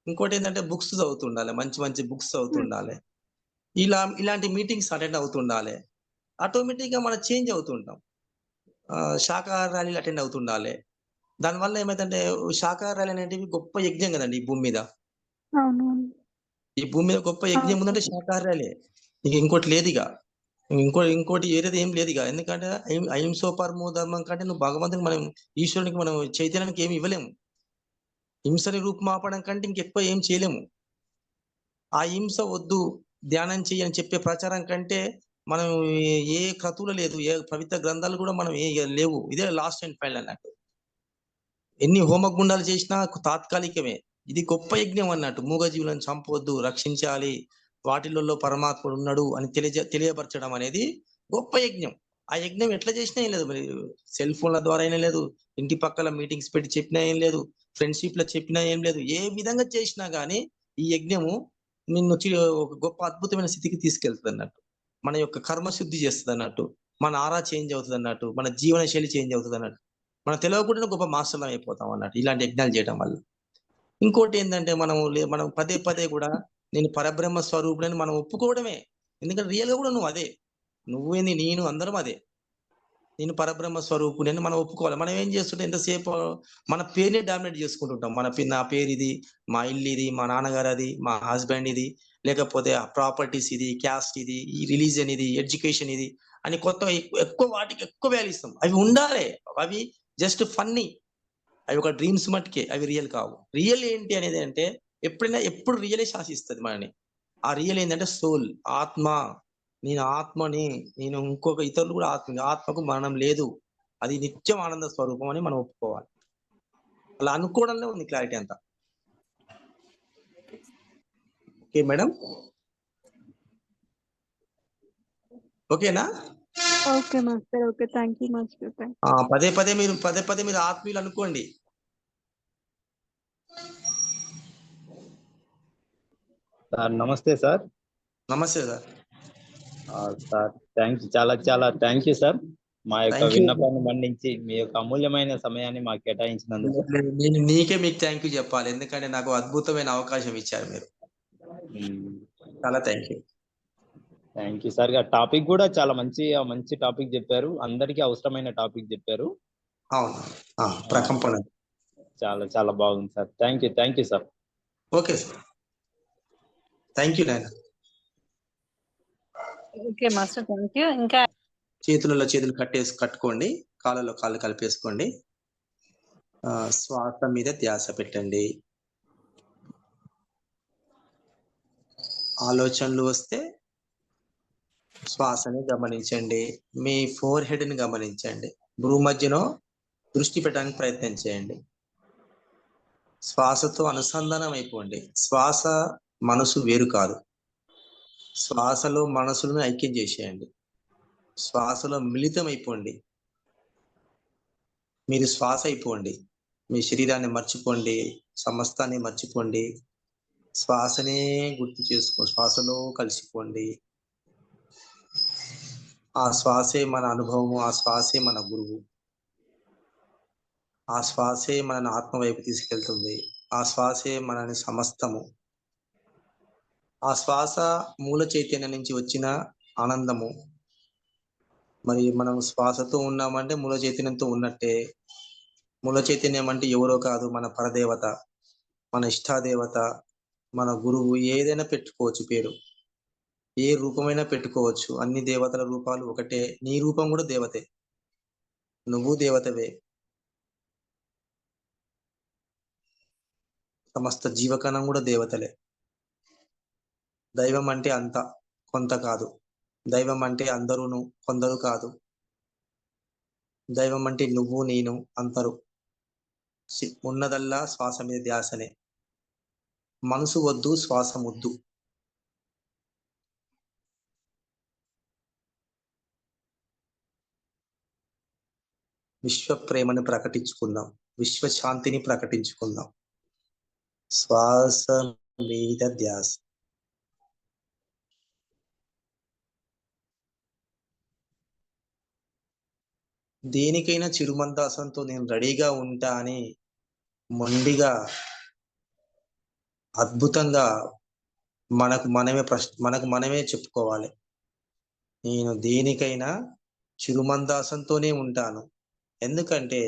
ఇంకోటి ఏంటంటే బుక్స్ చదువుతుండాలి, మంచి మంచి బుక్స్ చదువుతుండాలి. ఇలాంటి మీటింగ్స్ అటెండ్ అవుతుండాలి. ఆటోమేటిక్ గా మనం చేంజ్ అవుతుంటాం. శాకాహార ర్యాలీలు అటెండ్ అవుతుండాలి. దానివల్ల ఏమైందంటే శాకాహార ర్యాలీ అనేటివి గొప్ప యజ్ఞం కదండి ఈ భూమి మీద. ఈ భూమి మీద గొప్ప యజ్ఞం ఉందంటే శాకాహార ర్యాలీ. ఇక ఇంకోటి లేదు ఇక. ఇంకోటి ఏదైతే ఏం లేదు ఇక. ఎందుకంటే అహింసో పరమో ధర్మం కంటే నువ్వు భగవంతునికి మనం ఈశ్వరునికి మనం చైతన్యానికి ఏమి ఇవ్వలేము. హింసని రూపుమాపడం కంటే ఇంకెక్కువ ఏం చేయలేము. ఆ హింస వద్దు, ధ్యానం చెయ్యి అని చెప్పే ప్రచారం కంటే మనం ఏ క్రతువులు లేదు, ఏ పవిత్ర గ్రంథాలు కూడా మనం లేవు. ఇదే లాస్ట్ అండ్ ఫైనల్ అన్నట్టు. ఎన్ని హోమగుండాలు చేసినా తాత్కాలికమే. ఇది గొప్ప యజ్ఞం అన్నట్టు. మూగజీవులను చంపొద్దు, రక్షించాలి, వాటిల్లో పరమాత్ముడు ఉన్నాడు అని తెలియపరచడం అనేది గొప్ప యజ్ఞం. ఆ యజ్ఞం ఎట్లా చేసినా ఏం లేదు. మరి సెల్ ఫోన్ల ద్వారా అయినా లేదు, ఇంటి పక్కల మీటింగ్స్ పెట్టి చెప్పినా ఏం లేదు, ఫ్రెండ్షిప్ లో చెప్పినా ఏం లేదు. ఏ విధంగా చేసినా గానీ ఈ యజ్ఞము నిన్ను ఒక గొప్ప అద్భుతమైన స్థితికి తీసుకెళ్తుంది అన్నట్టు. మన యొక్క కర్మ శుద్ధి చేస్తుంది అన్నట్టు. మన ఆరా చేంజ్ అవుతుంది అన్నట్టు. మన జీవన శైలి చేంజ్ అవుతుంది అన్నట్టు. మనం తెలియకుండా గొప్ప మాస్టర్లం అయిపోతాం అన్నట్టు ఇలాంటి యజ్ఞాలు చేయడం వల్ల. ఇంకోటి ఏంటంటే మనం పదే పదే కూడా నేను పరబ్రహ్మ స్వరూపుడని మనం ఒప్పుకోవడమే. ఎందుకంటే రియల్ గా కూడా నువ్వు అదే. నువ్వేంది, నేను అందరం అదే. నేను పరబ్రహ్మ స్వరూపుని అని మనం ఒప్పుకోవాలి. మనం ఏం చేస్తుంటే ఎంతసేపు మన పేరునే డామినేట్ చేసుకుంటుంటాం. నా పేరు ఇది, మా ఇల్లు ఇది, మా నాన్నగారు అది, మా హస్బెండ్ ఇది, లేకపోతే ప్రాపర్టీస్ ఇది, క్యాస్ట్ ఇది, ఈ రిలీజియన్ ఇది, ఎడ్యుకేషన్ ఇది అని ఎక్కువ వాటికి ఎక్కువ వాల్యూ ఇస్తాం. అవి ఉండాలి. అవి జస్ట్ ఫన్నీ. అవి ఒక డ్రీమ్స్ మట్టుకే, అవి రియల్ కావు. రియల్ ఏంటి అనేది అంటే ఎప్పుడు రియలే శాసిస్తుంది మనని. ఆ రియల్ ఏంటంటే సోల్, ఆత్మ. నేను ఆత్మని, నేను ఇంకొక ఇతరులు కూడా ఆత్మకు మరణం లేదు, అది నిత్యం ఆనంద స్వరూపం అని మనం ఒప్పుకోవాలి. అలా అనుకోవడంలో ఉంది క్లారిటీ అంతా. ఓకే మేడం, ఓకేనా? Okay master. Okay, thank you master. పదే పదే మీరు ఆత్మీయులు అనుకోండి. సార్ నమస్తే సార్. నమస్తే సార్. సార్ చాలా థ్యాంక్ యూ సార్. మా యొక్క విన్నపాన్ని మన్నించి మీ యొక్క అమూల్యమైన సమయాన్ని మాకు కేటాయించినందుకు మీకు థ్యాంక్ యూ చెప్పాలి. ఎందుకంటే నాకు అద్భుతమైన అవకాశం ఇచ్చారు మీరు. చాలా థ్యాంక్ యూ సార్. టాపిక్ కూడా చాలా మంచి టాపిక్ చెప్పారు. అందరికీ అవసరమైన టాపిక్ చెప్పారు. అవును, ప్రకంపన. చాలా బాగుంది sir. Thank you sir. Okay sir, thank you నాయన. Okay master, thank you. ఇంకా చేతులలో చేతులు కట్టుకోండి, కాళ్ళలో కాళ్ళు కలిపేసుకోండి. శ్వాస మీద ధ్యాస పెట్టండి. ఆలోచనలు వస్తే శ్వాసని గమనించండి. మీ ఫోర్ హెడ్ ని గమనించండి. భ్రూ మధ్యలో దృష్టి పెట్టడానికి ప్రయత్నం చేయండి. శ్వాసతో అనుసంధానం అయిపోండి. శ్వాస మనసు వేరు కాదు. శ్వాసలో మనసులను ఐక్యం చేసేయండి. శ్వాసలో మిళితం అయిపోండి. మీరు శ్వాస అయిపోండి. మీ శరీరాన్ని మర్చిపోండి, సమస్తాన్ని మర్చిపోండి. శ్వాసనే గుర్తు చేసుకోండి. శ్వాసలో కలిసిపోండి. ఆ శ్వాసే మన అనుభవము, ఆ శ్వాసే మన గురువు, ఆ శ్వాసే మనని ఆత్మ వైపు తీసుకెళ్తుంది, ఆ శ్వాసే మనని సమస్తము. ఆ శ్వాస మూల చైతన్యం నుంచి వచ్చిన ఆనందము. మరి మనం శ్వాసతో ఉన్నామంటే మూల చైతన్యంతో ఉన్నట్టే. మూల చైతన్యం అంటే ఎవరో కాదు, మన పరదేవత, మన ఇష్టాదేవత, మన గురువు. ఏదైనా పెట్టుకోవచ్చు పేరు, ఏ రూపమైనా పెట్టుకోవచ్చు. అన్ని దేవతల రూపాలు ఒకటే. నీ రూపం కూడా దేవతే, నువ్వు దేవతవే. సమస్త జీవకణం కూడా దేవతలే. దైవం అంటే అంత, కొంత కాదు. దైవం అంటే అందరూను, కొందరు కాదు. దైవం అంటే నువ్వు, నేను, అందరూ. ఉన్నదల్లా శ్వాస మీద ధ్యాసనే. మనసు వద్దు, శ్వాస ముద్దు. విశ్వ ప్రేమను ప్రకటించుకుందాం, విశ్వ శాంతిని ప్రకటించుకుందాం. శ్వాస మీద ధ్యాస. దేనికైనా చిరుమందాసంతో నేను రెడీగా ఉంటా అని మొండిగా అద్భుతంగా మనకు మనమే చెప్పుకోవాలి. నేను దేనికైనా చిరుమందాసంతోనే ఉంటాను. ఎందుకంటే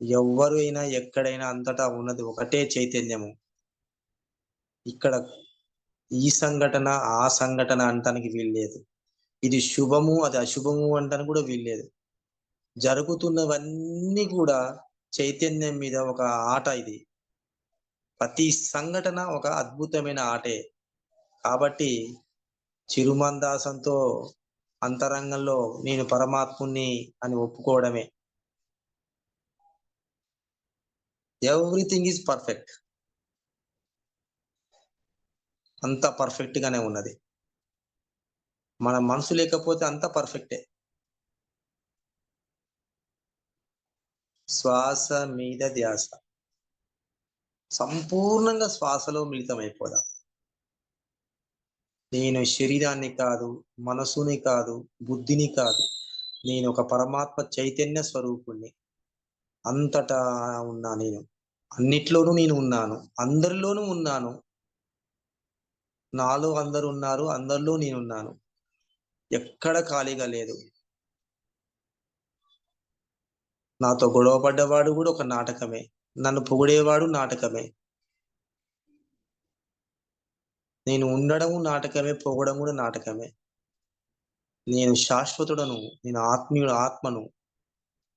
ఎవరైనా ఎక్కడైనా అంతటా ఉన్నది ఒకటే చైతన్యము. ఇక్కడ ఈ సంఘటన ఆ సంఘటన అంటానికి వీల్లేదు. ఇది శుభము అది అశుభము అంటానికి కూడా వీల్లేదు. జరుగుతున్నవన్నీ కూడా చైతన్యం మీద ఒక ఆట. ఇది ప్రతి సంఘటన ఒక అద్భుతమైన ఆటే. కాబట్టి చిరుమందాసంతో అంతరంగంలో నేను పరమాత్ముని అని ఒప్పుకోవడమే. Everything is perfect. అంత పర్ఫెక్ట్ గానే ఉన్నది. మన మనసు లేకపోతే అంత పర్ఫెక్టే. శ్వాస మీద ధ్యాస. సంపూర్ణంగా శ్వాసలో మిళితమైపోదాం. నేను శరీరాన్ని కాదు, మనసుని కాదు, బుద్ధిని కాదు. నేను ఒక పరమాత్మ చైతన్య స్వరూపుణ్ణి. అంతటా ఉన్నా నేను, అన్నిట్లోనూ నేను ఉన్నాను, అందరిలోనూ ఉన్నాను. నాలో అందరు ఉన్నారు, అందరిలో నేనున్నాను. ఎక్కడ ఖాళీగా లేదు. నాతో గొడవ పడ్డవాడు కూడా ఒక నాటకమే, నన్ను పొగిడేవాడు నాటకమే. నేను ఉండడము నాటకమే, పొగడం కూడా నాటకమే. నేను శాశ్వతుడను, నేను ఆత్మను,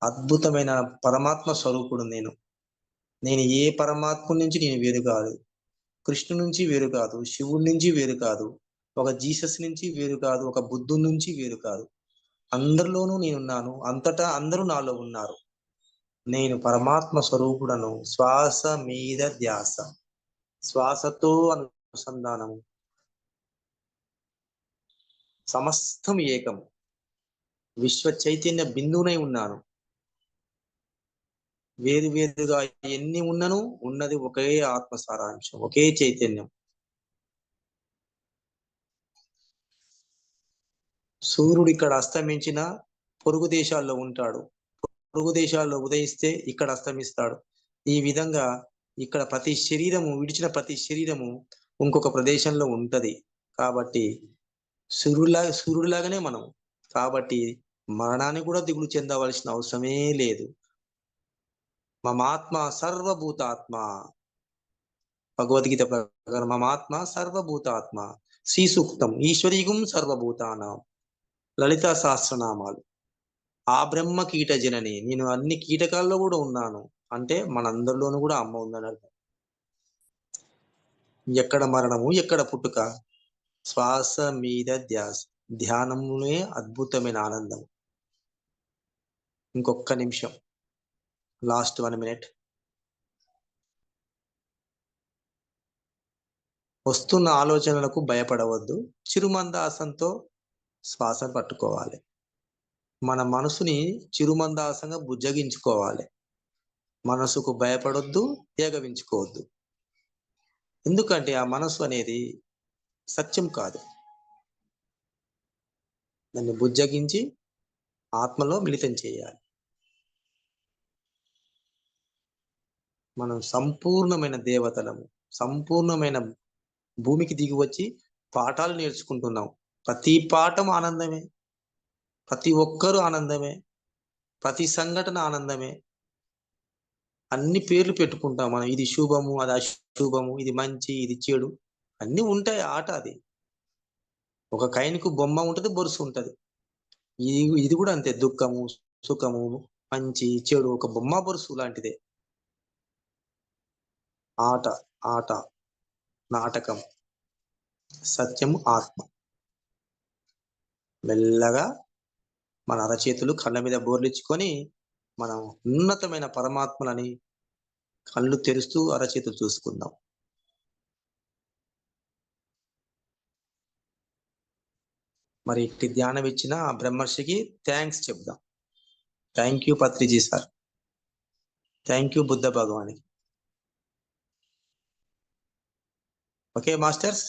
అద్భుతమైన పరమాత్మ స్వరూపుడు నేను. నేను ఏ పరమాత్మ నుంచి నేను వేరు కాదు. కృష్ణు నుంచి వేరు కాదు, శివుడి నుంచి వేరు కాదు, ఒక జీసస్ నుంచి వేరు కాదు, ఒక బుద్ధుడి నుంచి వేరు కాదు. అందరిలోనూ నేనున్నాను, అంతటా అందరూ నాలో ఉన్నారు. నేను పరమాత్మ స్వరూపుడను. శ్వాస మీద ధ్యాస, శ్వాసతో అనుసంధానము. సమస్తం ఏకము. విశ్వ చైతన్య బిందువునై ఉన్నాను. వేరు వేరుగా ఎన్ని ఉన్నను, ఉన్నది ఒకే ఆత్మ సారాంశం, ఒకే చైతన్యం. సూర్యుడు ఇక్కడ అస్తమించిన పొరుగు దేశాల్లో ఉంటాడు, పొరుగు దేశాల్లో ఉదయిస్తే ఇక్కడ అస్తమిస్తాడు. ఈ విధంగా ఇక్కడ ప్రతి శరీరము, విడిచిన ప్రతి శరీరము ఇంకొక ప్రదేశంలో ఉంటది. కాబట్టి సూర్యుడిలాగానే మనం. కాబట్టి మరణాన్ని కూడా దిగులు చెందవలసిన అవసరమే లేదు. మమాత్మ సర్వభూతాత్మ. భగవద్గీత ప్రకారం మమాత్మ సర్వభూతాత్మ. శ్రీ సూక్తం ఈశ్వరీగం సర్వభూతానం. లలితా సహస్రనామాలు. ఆ బ్రహ్మ కీట జనని. నేను అన్ని కీటకాల్లో కూడా ఉన్నాను అంటే మనందరిలోనూ కూడా అమ్మ ఉందని అర్థం. ఎక్కడ మరణము, ఎక్కడ పుట్టుక. శ్వాస మీద ధ్యాస. ధ్యానమునే అద్భుతమైన ఆనందం. ఇంకొక నిమిషం, లాస్ట్ 1 minute. వస్తున్న ఆలోచనలకు భయపడవద్దు. చిరుమందాసంతో శ్వాస పట్టుకోవాలి. మన మనసుని చిరుమందాసంగా బుజ్జగించుకోవాలి. మనసుకు భయపడొద్దు, ఏగవించుకోవద్దు. ఎందుకంటే ఆ మనసు అనేది సత్యం కాదు. దాన్ని బుజ్జగించి ఆత్మలో మిళితం చేయాలి. మనం సంపూర్ణమైన దేవతలము, సంపూర్ణమైన భూమికి దిగి వచ్చి పాఠాలు నేర్చుకుంటున్నాం. ప్రతి పాఠం ఆనందమే, ప్రతి ఒక్కరూ ఆనందమే, ప్రతి సంఘటన ఆనందమే. అన్ని పేర్లు పెట్టుకుంటాం మనం, ఇది శుభము, అది అశుభము, ఇది మంచి, ఇది చెడు, అన్ని ఉంటాయి. ఆట అది. ఒక కైన్కు బొమ్మ ఉంటది, బొరుసు ఉంటది. ఇది కూడా అంతే, దుఃఖము, సుఖము, మంచి చెడు, ఒక బొమ్మ బొరుసు లాంటిదే. ఆట ఆట నాటకం, సత్యము ఆత్మ. మెల్లగా మన అరచేతులు కళ్ళ మీద బోర్లిచ్చుకొని మనం ఉన్నతమైన పరమాత్మలని కళ్ళు తెరుస్తూ అరచేతులు చూసుకుందాం. మరి ఇట్టి ధ్యానం ఇచ్చిన ఆ బ్రహ్మర్షికి థ్యాంక్స్ చెప్దాం. Thank you Patriji sir, thank you Buddha భగవానికి. Okay masters.